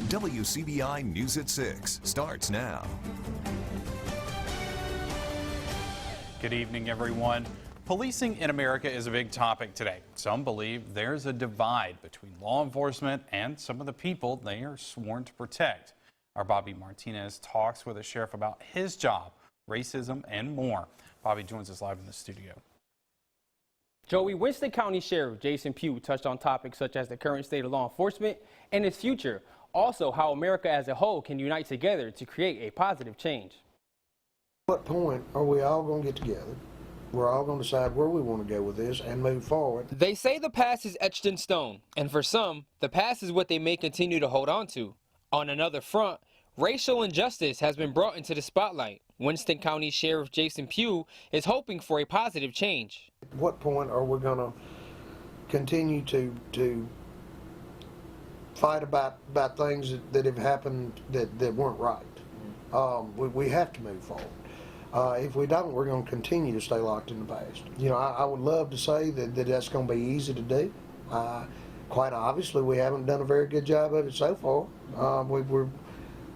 WCBI News at 6 starts now. Good evening, everyone. Policing in America is a big topic today. Some believe there's a divide between law enforcement and some of the people they are sworn to protect. Our Bobby Martinez talks with a sheriff about his job, racism, and more. Bobby joins us live in the studio. Joey, Winston County Sheriff Jason PUGH touched on topics such as the current state of law enforcement and its future. Also, how America as a whole can unite together to create a positive change. At what point are we all going to get together? We're all going to decide where we want to go with this and move forward. They say the past is etched in stone, and for some, the past is what they may continue to hold on to. On another front, racial injustice has been brought into the spotlight. Winston County Sheriff Jason PUGH is hoping for a positive change. At what point are we going to continue to fight about things that have happened that weren't right? We have to move forward. If we don't, we're going to continue to stay locked in the past. You know, I would love to say that that's going to be easy to do. Quite obviously, we haven't done a very good job of it so far.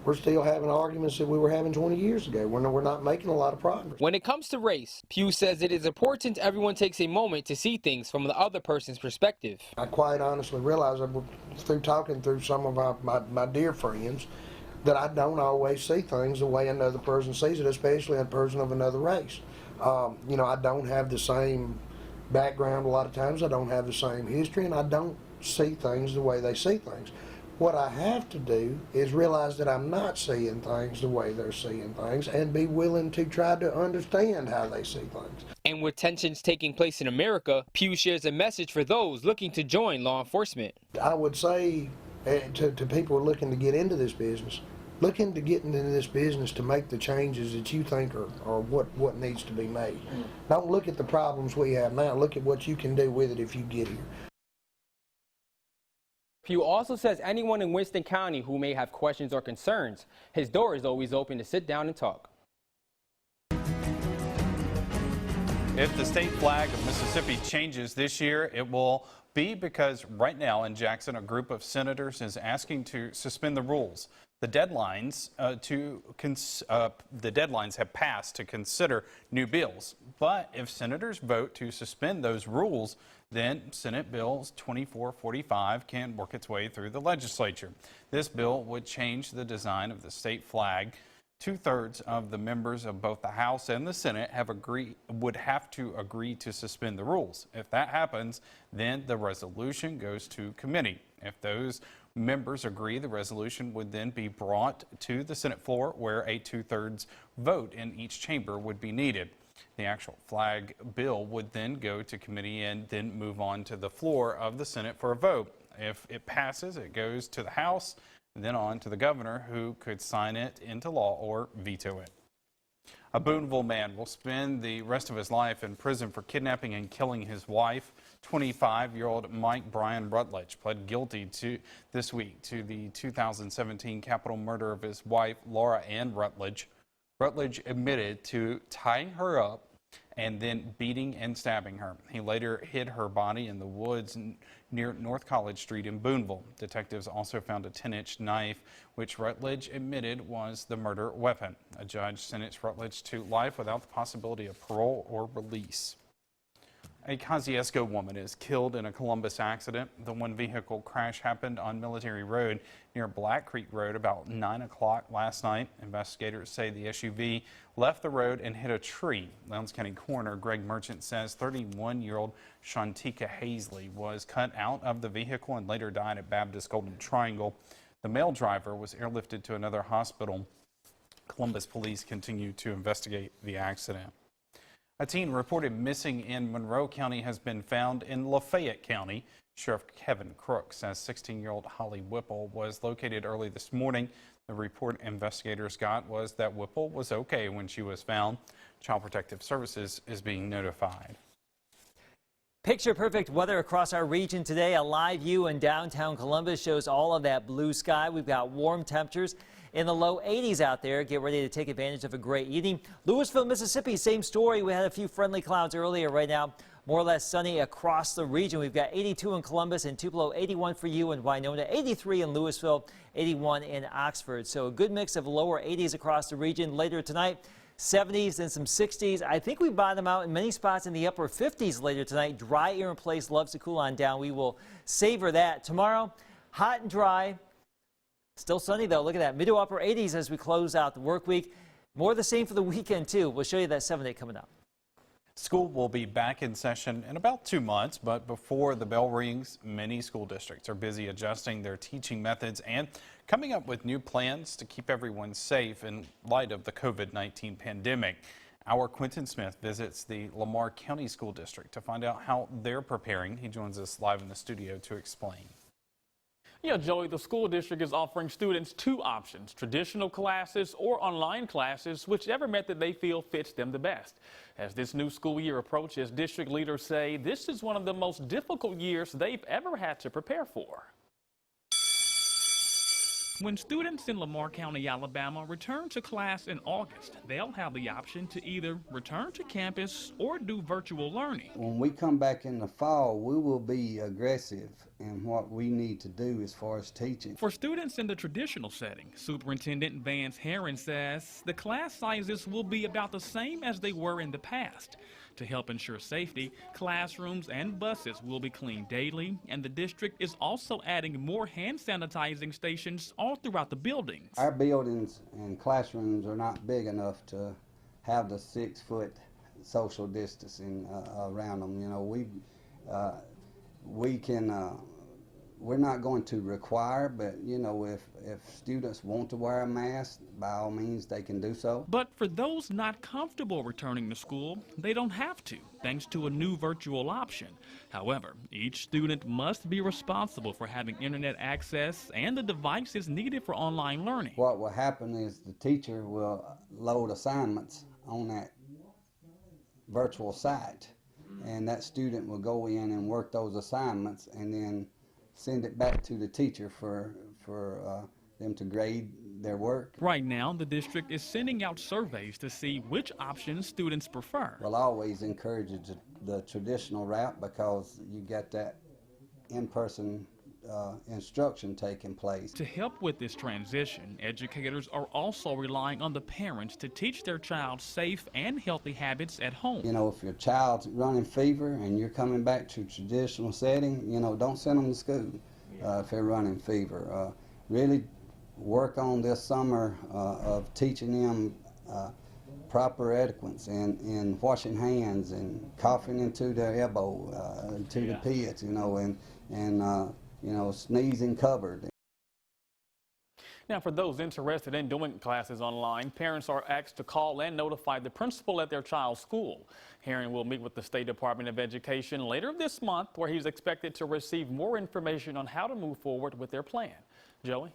We're still having arguments that we were having 20 years ago. We're not making a lot of progress. When it comes to race, PUGH says it is important everyone takes a moment to see things from the other person's perspective. I quite honestly realize that through talking through some of my dear friends that I don't always see things the way another person sees it, especially a person of another race. You know, I don't have the same background a lot of times. I don't have the same history, and I don't see things the way they see things. What I have to do is realize that I'm not seeing things the way they're seeing things and be willing to try to understand how they see things. And with tensions taking place in America, PUGH shares a message for those looking to join law enforcement. I would say to people who are looking to get into this business, look into getting into this business to make the changes that you think are what needs to be made. Don't look at the problems we have now. Look at what you can do with it if you get here. PUGH also says anyone in Winston County who may have questions or concerns, his door is always open to sit down and talk. If the state flag of Mississippi changes this year, it will be because right now in Jackson, a group of senators is asking to suspend the rules. The deadlines have passed to consider new bills. But if senators vote to suspend those rules, then Senate Bill 2445 can work its way through the legislature. This bill would change the design of the state flag. 2/3 of the members of both the House and the Senate would have to agree to suspend the rules. If that happens, then the resolution goes to committee. If those members agree, the resolution would then be brought to the Senate floor, where a 2/3 vote in each chamber would be needed. The actual flag bill would then go to committee and then move on to the floor of the Senate for a vote. If it passes, it goes to the House, and then on to the governor, who could sign it into law or veto it. A Booneville man will spend the rest of his life in prison for kidnapping and killing his wife. 25-year-old Mike Brian Rutledge pled guilty this week to the 2017 capital murder of his wife, Laura Ann Rutledge. Rutledge admitted to tying her up and then beating and stabbing her. He later hid her body in the woods near North College Street in Booneville. Detectives also found a 10-inch knife, which Rutledge admitted was the murder weapon. A judge sentenced Rutledge to life without the possibility of parole or release. A Kosciuszko woman is killed in a Columbus accident. The one-vehicle crash happened on Military Road near Black Creek Road about 9 o'clock last night. Investigators say the SUV left the road and hit a tree. Lowndes County Coroner Greg Merchant says 31-year-old Shantika Hazley was cut out of the vehicle and later died at Baptist Golden Triangle. The male driver was airlifted to another hospital. Columbus police continue to investigate the accident. A teen reported missing in Monroe County has been found in Lafayette County. Sheriff Kevin Crook says 16-year-old Holly Whipple was located early this morning. The report investigators got was that Whipple was okay when she was found. Child Protective Services is being notified. Picture perfect weather across our region today. A live view in downtown Columbus shows all of that blue sky. We've got warm temperatures in the low 80s out there. Get ready to take advantage of a great evening. Louisville, Mississippi, same story. We had a few friendly clouds earlier. Right now, more or less sunny across the region. We've got 82 in Columbus and Tupelo, 81 for you in Winona, 83 in Louisville, 81 in Oxford. So a good mix of lower 80s across the region. Later tonight, 70s and some 60s. I think we bottom out in many spots in the upper 50s later tonight. Dry air in place loves to cool on down. We will savor that. Tomorrow, hot and dry. Still sunny though. Look at that. Mid to upper 80s as we close out the work week. More the same for the weekend too. We'll show you that 7-day coming up. School will be back in session in about 2 months, but before the bell rings, many school districts are busy adjusting their teaching methods and coming up with new plans to keep everyone safe in light of the COVID-19 pandemic. Our Quentin Smith visits the Lamar County School District to find out how they're preparing. He joins us live in the studio to explain. Yeah, Joey, the school district is offering students 2 options, traditional classes or online classes, whichever method they feel fits them the best. As this new school year approaches, district leaders say this is one of the most difficult years they've ever had to prepare for. When students in Lamar County, Alabama return to class in August, they'll have the option to either return to campus or do virtual learning. When we come back in the fall, we will be aggressive in what we need to do as far as teaching. For students in the traditional setting, Superintendent VANCE HERRON says the class sizes will be about the same as they were in the past. To help ensure safety, classrooms and buses will be cleaned daily, and the district is also adding more hand sanitizing stations all throughout the buildings. Our buildings and classrooms are not big enough to have the 6-foot social distancing around them. You know, we're not going to require, but you know, if students want to wear a mask, by all means they can do so. But for those not comfortable returning to school, they don't have to, thanks to a new virtual option. However, each student must be responsible for having internet access and the devices needed for online learning. What will happen is the teacher will load assignments on that virtual site, and that student will go in and work those assignments and then send it back to the teacher for them to grade their work. Right now, the district is sending out surveys to see which options students prefer. Well, I always encourage the traditional route because you get that in-person instruction taking place. To help with this transition, educators are also relying on the parents to teach their child safe and healthy habits at home. You know, if your child's running fever and you're coming back to traditional setting, you know, don't send them to school if they're running fever. Really work on this summer of teaching them proper etiquette and washing hands and coughing into their elbow, to the pits, you know, and you know, sneezing covered. Now, for those interested in doing classes online, parents are asked to call and notify the principal at their child's school. Herron will meet with the State Department of Education later this month, where he's expected to receive more information on how to move forward with their plan. Joey?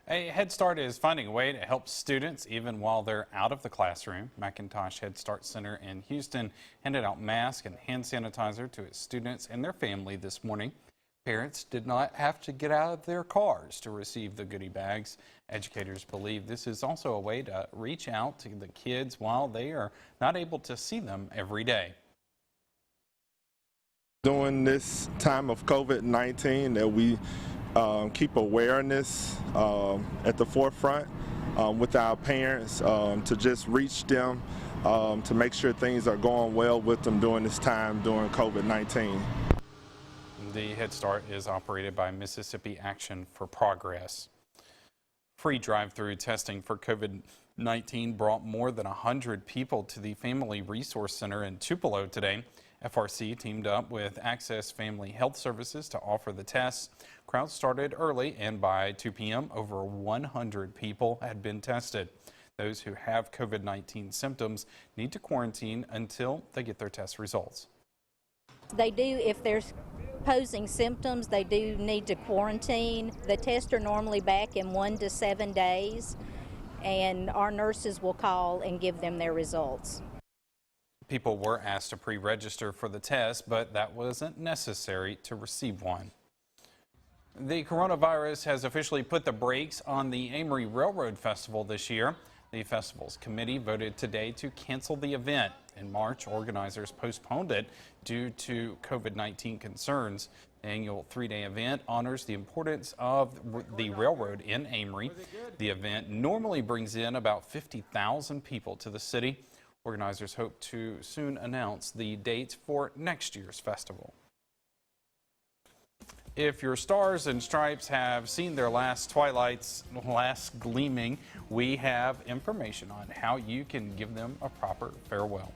A Head Start is finding a way to help students even while they're out of the classroom. McIntosh Head Start Center in Houston handed out masks and hand sanitizer to its students and their family this morning. Parents did not have to get out of their cars to receive the goodie bags. Educators believe this is also a way to reach out to the kids while they are not able to see them every day. During this time of COVID-19, that we keep awareness at the forefront with our parents, to just reach them, to make sure things are going well with them during this time during COVID-19. The Head Start is operated by Mississippi Action for Progress. Free drive-through testing for COVID-19 brought more than 100 people to the Family Resource Center in Tupelo today. FRC teamed up with Access Family Health Services to offer the tests. Crowds started early, and by 2 p.m., over 100 people had been tested. Those who have COVID-19 symptoms need to quarantine until they get their test results. They do, if there's posing symptoms, they do need to quarantine. The tests are normally back in 1 to 7 days, and our nurses will call and give them their results. People were asked to pre-register for the test, but that wasn't necessary to receive one. The coronavirus has officially put the brakes on the Amory Railroad Festival this year. The festival's committee voted today to cancel the event. In March, organizers postponed it due to COVID-19 concerns. The annual three-day event honors the importance of the railroad in Amory. The event normally brings in about 50,000 people to the city. Organizers hope to soon announce the dates for next year's festival. If your stars and stripes have seen their last gleaming, we have information on how you can give them a proper farewell.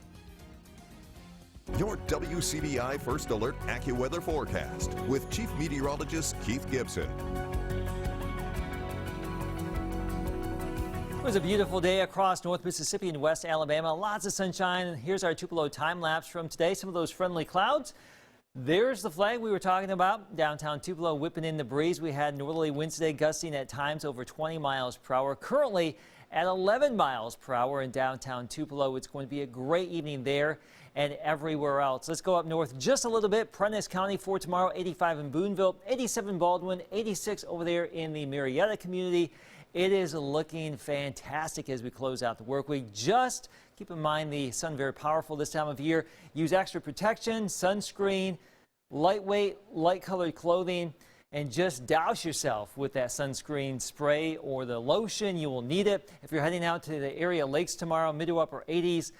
Your WCBI First Alert AccuWeather forecast with Chief Meteorologist Keith Gibson. It was a beautiful day across North Mississippi and West Alabama. Lots of sunshine. Here's our Tupelo time lapse from today. Some of those friendly clouds. There's the flag we were talking about. Downtown Tupelo whipping in the breeze. We had northerly winds today gusting at times over 20 miles per hour. Currently at 11 miles per hour in downtown Tupelo. It's going to be a great evening there and everywhere else. Let's go up north just a little bit. Prentiss County for tomorrow, 85 in Booneville, 87 Baldwin, 86 over there in the Marietta community. It is looking fantastic as we close out the work week. Just keep in mind the sun very powerful this time of year. Use extra protection, sunscreen, lightweight, light-colored clothing, and just douse yourself with that sunscreen spray or the lotion. You will need it. If you're heading out to the area lakes tomorrow, mid to upper 80s.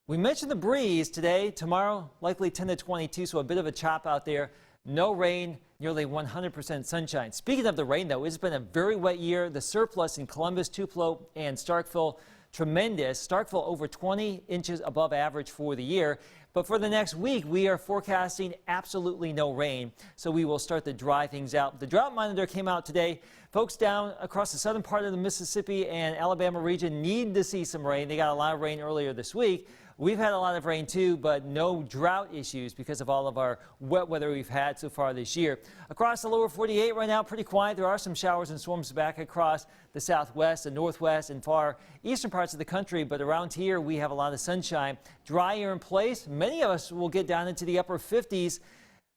We mentioned the breeze today. Tomorrow, likely 10 to 22, so a bit of a chop out there. No rain, nearly 100% sunshine. Speaking of the rain, though, it's been a very wet year. The surplus in Columbus, Tupelo, and Starkville, tremendous. Starkville over 20 inches above average for the year. But for the next week, we are forecasting absolutely no rain, so we will start to dry things out. The drought monitor came out today. Folks down across the southern part of the Mississippi and Alabama region need to see some rain. They got a lot of rain earlier this week. We've had a lot of rain too, but no drought issues because of all of our wet weather we've had so far this year. Across the lower 48 right now, pretty quiet. There are some showers and storms back across the southwest, the northwest, and far eastern parts of the country, but around here we have a lot of sunshine. Dry air in place. Many of us will get down into the upper 50s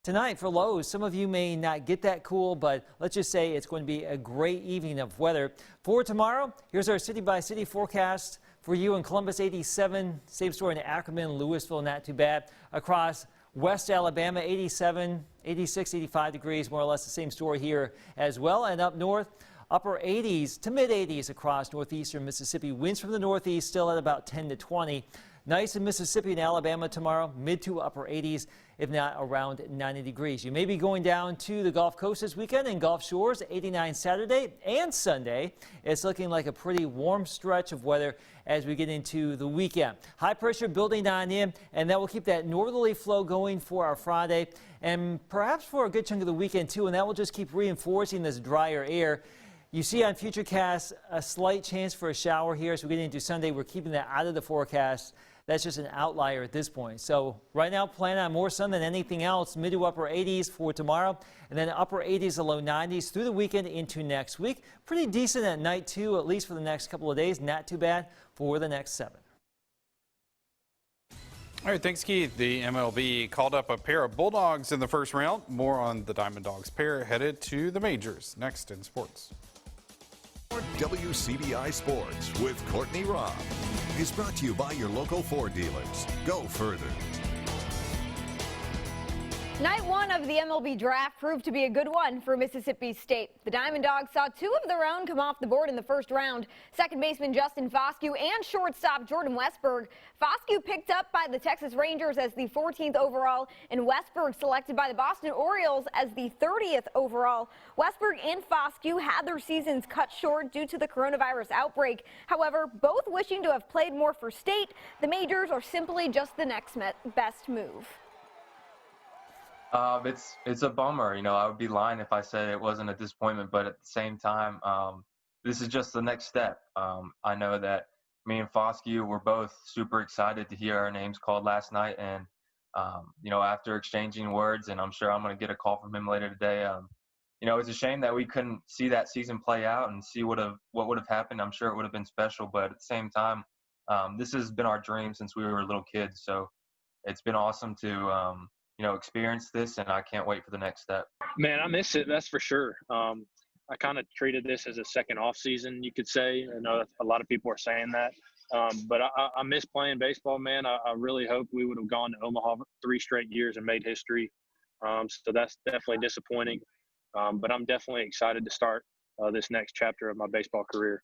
tonight for lows. Some of you may not get that cool, but let's just say it's going to be a great evening of weather. For tomorrow, here's our city-by-city forecast. For you in Columbus, 87. Same story in Ackerman, Louisville, not too bad. Across West Alabama, 87, 86, 85 degrees, more or less the same story here as well. And up north, upper 80s to mid 80s across northeastern Mississippi. Winds from the northeast still at about 10 to 20. Nice in Mississippi and Alabama tomorrow, mid to upper 80s, if not around 90 degrees. You may be going down to the Gulf Coast this weekend and Gulf Shores, 89 Saturday and Sunday. It's looking like a pretty warm stretch of weather as we get into the weekend. High pressure building on in, and that will keep that northerly flow going for our Friday and perhaps for a good chunk of the weekend too, and that will just keep reinforcing this drier air. You see on Futurecast a slight chance for a shower here as we get into Sunday. We're keeping that out of the forecast. That's just an outlier at this point. So right now, plan on more sun than anything else. Mid to upper 80s for tomorrow, and then upper 80s to low 90s through the weekend into next week. Pretty decent at night too, at least for the next couple of days. Not too bad for the next 7. All right, thanks, Keith. The MLB called up a pair of Bulldogs in the first round. More on the Diamond Dogs pair headed to the majors next in sports. WCBI Sports with Courtney Robb is brought to you by your local Ford dealers. Go further. Night one of the MLB draft proved to be a good one for Mississippi State. The Diamond Dogs saw 2 of their own come off the board in the first round. Second baseman Justin Foscue and shortstop Jordan Westberg. Foscue picked up by the Texas Rangers as the 14th overall, and Westberg selected by the Boston Orioles as the 30th overall. Westberg and Foscue had their seasons cut short due to the coronavirus outbreak. However, both wishing to have played more for State, the majors are simply just the next best move. It's a bummer. You know, I would be lying if I said it wasn't a disappointment, but at the same time, this is just the next step. I know that me and Foscue were both super excited to hear our names called last night, and you know, after exchanging words, and I'm sure I'm going to get a call from him later today. You know, it's a shame that we couldn't see that season play out and see what would have happened. I'm sure it would have been special, but at the same time, this has been our dream since we were little kids. So it's been awesome to you know, experience this, and I can't wait for the next step. Man, I miss it, that's for sure. I kind of treated this as a second off season, you could say. I know a lot of people are saying that. But I miss playing baseball, man. I really hope we would have gone to Omaha 3 straight years and made history. So that's definitely disappointing. But I'm definitely excited to start this next chapter of my baseball career.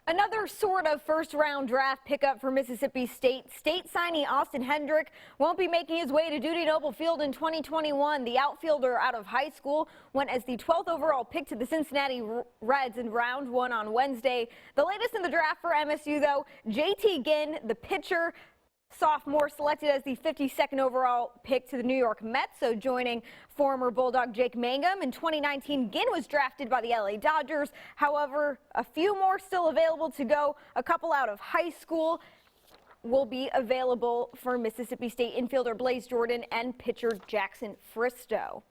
Another sort of first-round draft pickup for Mississippi State. State signee Austin Hendrick won't be making his way to Duty Noble Field in 2021. The outfielder out of high school went as the 12th overall pick to the Cincinnati Reds in round 1 on Wednesday. The latest in the draft for MSU, though, J.T. Ginn, the pitcher, sophomore, selected as the 52nd overall pick to the New York Mets, so joining former Bulldog Jake Mangum. In 2019, Ginn was drafted by the LA Dodgers. However, a few more still available to go. A couple out of high school will be available for Mississippi State infielder Blaze Jordan and pitcher Jackson Fristow.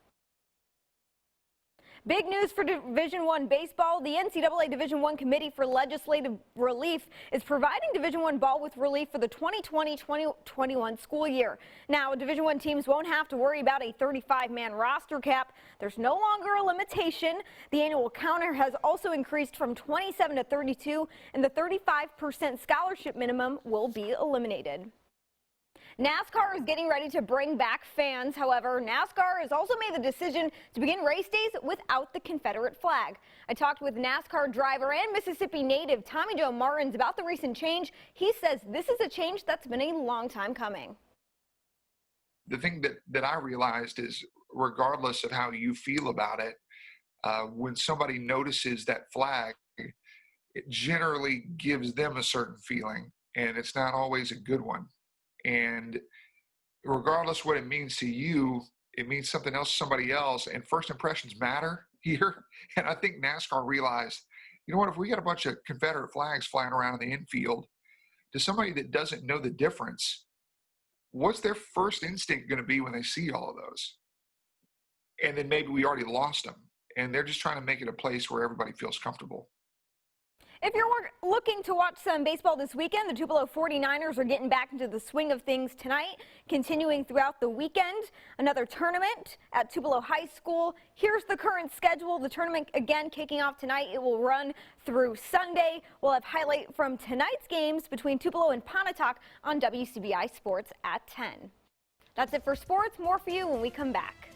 Big news for Division I baseball. The NCAA Division I Committee for Legislative Relief is providing Division I ball with relief for the 2020-2021 school year. Now, Division I teams won't have to worry about a 35-man roster cap. There's no longer a limitation. The annual counter has also increased from 27 to 32, and the 35% scholarship minimum will be eliminated. NASCAR is getting ready to bring back fans. However, NASCAR has also made the decision to begin race days without the Confederate flag. I talked with NASCAR driver and Mississippi native Tommy Joe Martins about the recent change. He says this is a change that's been a long time coming. The thing that I realized is, regardless of how you feel about it, when somebody notices that flag, it generally gives them a certain feeling, and it's not always a good one. And regardless what it means to you, it means something else to somebody else. And first impressions matter here. And I think NASCAR realized, you know what, if we got a bunch of Confederate flags flying around in the infield, to somebody that doesn't know the difference, what's their first instinct going to be when they see all of those? And then maybe we already lost them. And they're just trying to make it a place where everybody feels comfortable. If you're looking to watch some baseball this weekend, the Tupelo 49ers are getting back into the swing of things tonight, continuing throughout the weekend. Another tournament at Tupelo High School. Here's the current schedule. The tournament again kicking off tonight. It will run through Sunday. We'll have highlight from tonight's games between Tupelo and Pontotoc on WCBI Sports at 10. That's it for sports. More for you when we come back.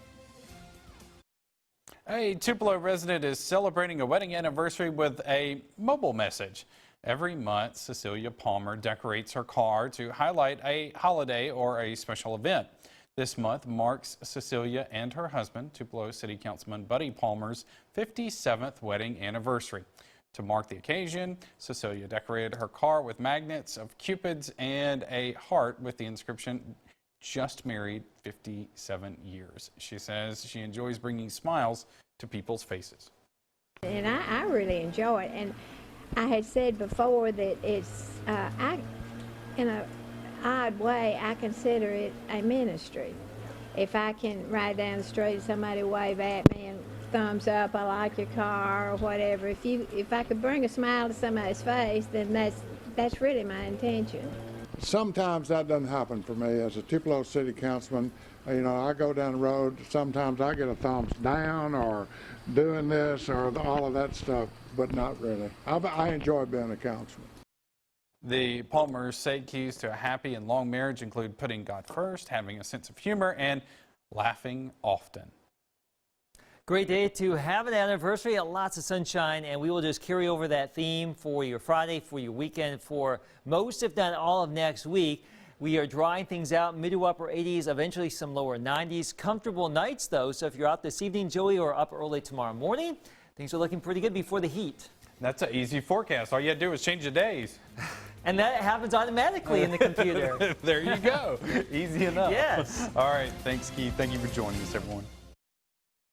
A Tupelo resident is celebrating a wedding anniversary with a mobile message. Every month, Cecilia Palmer decorates her car to highlight a holiday or a special event. This month marks Cecilia and her husband, Tupelo City Councilman Buddy Palmer's 57th wedding anniversary. To mark the occasion, Cecilia decorated her car with magnets of cupids and a heart with the inscription, "Just married 57 years. She says she enjoys bringing smiles to people's faces. And I really enjoy it. And I had said before that it's, in an odd way, I consider it a ministry. If I can ride down the street and somebody wave at me and thumbs up, I like your car or whatever, if I could bring a smile to somebody's face, then that's really my intention. Sometimes that doesn't happen for me as a Tupelo City Councilman. You know, I go down the road, sometimes I get a thumbs down or doing this or all of that stuff, but not really. I enjoy being a councilman. The Palmers say keys to a happy and long marriage include putting God first, having a sense of humor, and laughing often. Great day to have an anniversary, lots of sunshine, and we will just carry over that theme for your Friday, for your weekend, for most, if not all, of next week. We are drying things out, mid to upper 80s, eventually some lower 90s. Comfortable nights, though, so if you're out this evening, Joey, or up early tomorrow morning, things are looking pretty good before the heat. That's an easy forecast. All you have to do is change the days. And that happens automatically in the computer. There you go. Easy enough. Yes. All right. Thanks, Keith. Thank you for joining us, everyone.